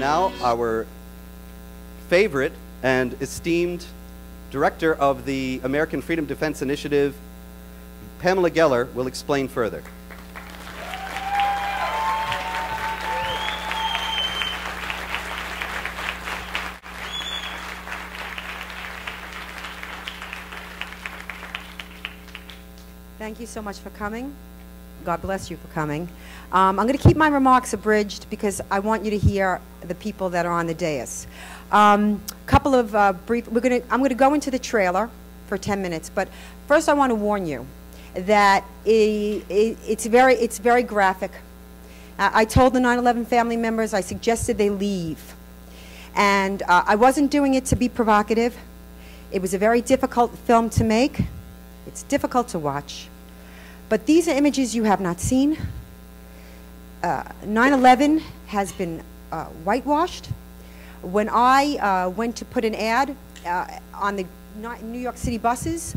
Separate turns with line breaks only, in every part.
now our favorite and esteemed director of the American Freedom Defense Initiative, Pamela Geller, will explain further.
Thank you so much for coming. God bless you for coming. I'm going to keep my remarks abridged because I want you to hear the people that are on the dais. Couple of brief. I'm going to go into the trailer for 10 minutes, but first I want to warn you that it's very graphic. I told the 9/11 family members I suggested they leave, and I wasn't doing it to be provocative. It was a very difficult film to make. It's difficult to watch. But these are images you have not seen. 9/11 has been whitewashed. When I went to put an ad on the New York City buses,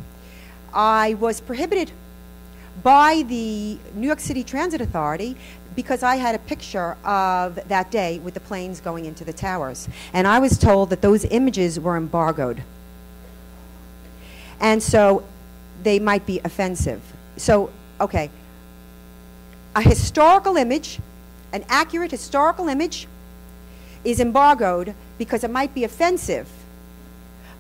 I was prohibited by the New York City Transit Authority because I had a picture of that day with the planes going into the towers. And I was told that those images were embargoed. And so they might be offensive. So, okay, a historical image, an accurate historical image is embargoed because it might be offensive,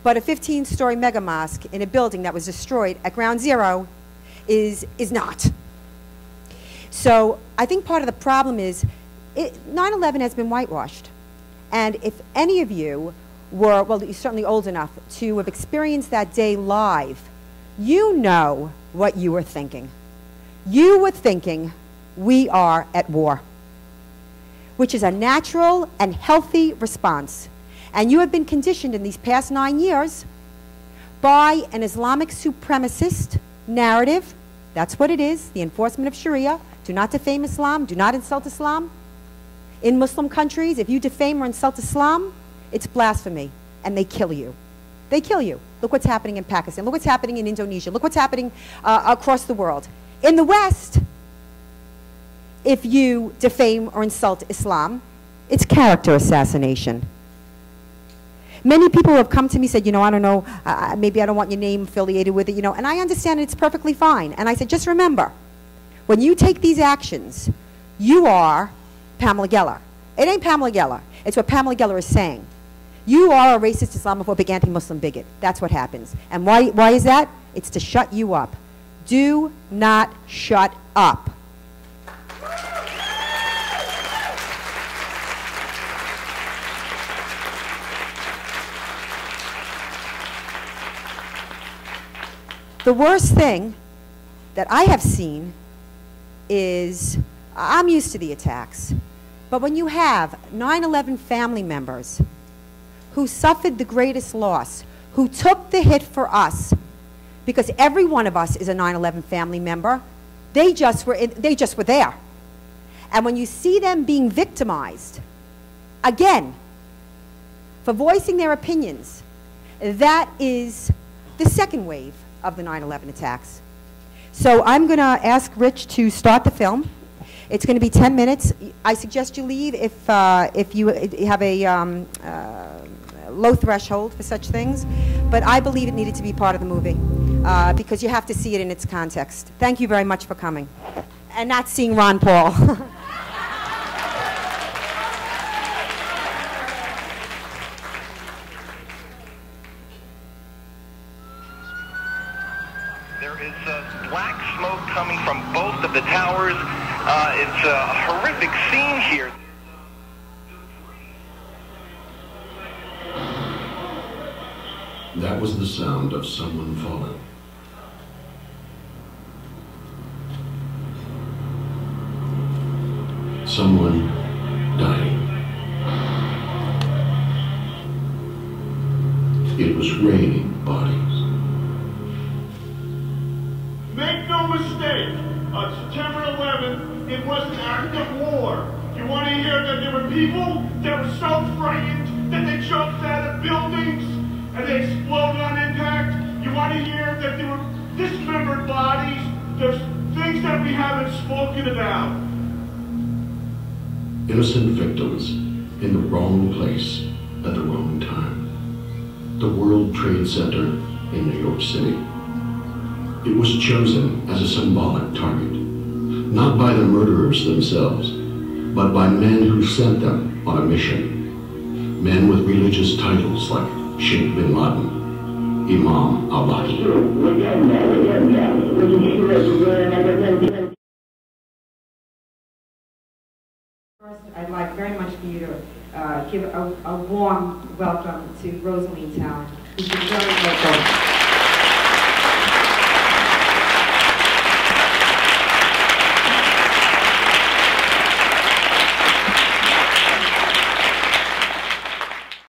but a 15-story mega mosque in a building that was destroyed at Ground Zero is not. So I think part of the problem is 9/11 has been whitewashed. And if any of you were, well, you're certainly old enough to have experienced that day live, you know what you were thinking. You were thinking, we are at war, which is a natural and healthy response. And you have been conditioned in these past 9 years by an Islamic supremacist narrative. That's what it is, the enforcement of Sharia. Do not defame Islam, do not insult Islam. In Muslim countries, if you defame or insult Islam, it's blasphemy, and they kill you. They kill you. Look what's happening in Pakistan. Look what's happening in Indonesia. Look what's happening across the world. In the West, if you defame or insult Islam, it's character assassination. Many people have come to me and said, you know, I don't know, maybe I don't want your name affiliated with it, you know, and I understand it's perfectly fine. And I said, just remember, when you take these actions, you are Pamela Geller. It ain't Pamela Geller. It's what Pamela Geller is saying. You are a racist, Islamophobic, anti-Muslim bigot. That's what happens. And why is that? It's to shut you up. Do not shut up. The worst thing that I have seen is, I'm used to the attacks, but when you have 9/11 family members who suffered the greatest loss, who took the hit for us, because every one of us is a 9/11 family member. They just were there. And when you see them being victimized, again, for voicing their opinions, that is the second wave of the 9/11 attacks. So I'm going to ask Rich to start the film. It's going to be 10 minutes. I suggest you leave if you have a low threshold for such things, but I believe it needed to be part of the movie because you have to see it in its context. Thank you very much for coming. And not seeing Ron Paul.
There is black smoke coming from both of the towers. It's a horrific scene here.
That was the sound of someone falling. Someone dying. It was raining bodies.
Make no mistake, on September 11th, it was an act of war. You want to hear that there were people that were so frightened that they jumped out of buildings and they exploded on impact? You want to hear that there were dismembered bodies? There's things that we haven't spoken about.
Innocent victims in the wrong place at the wrong time. The World Trade Center in New York City. It was chosen as a symbolic target, not by the murderers themselves, but by men who sent them on a mission. Men with religious titles like Sheikh bin Laden, Imam al-Mahdi.
First, I'd like very much for you to give a warm welcome to Rosaline Talent, who's been very vocal.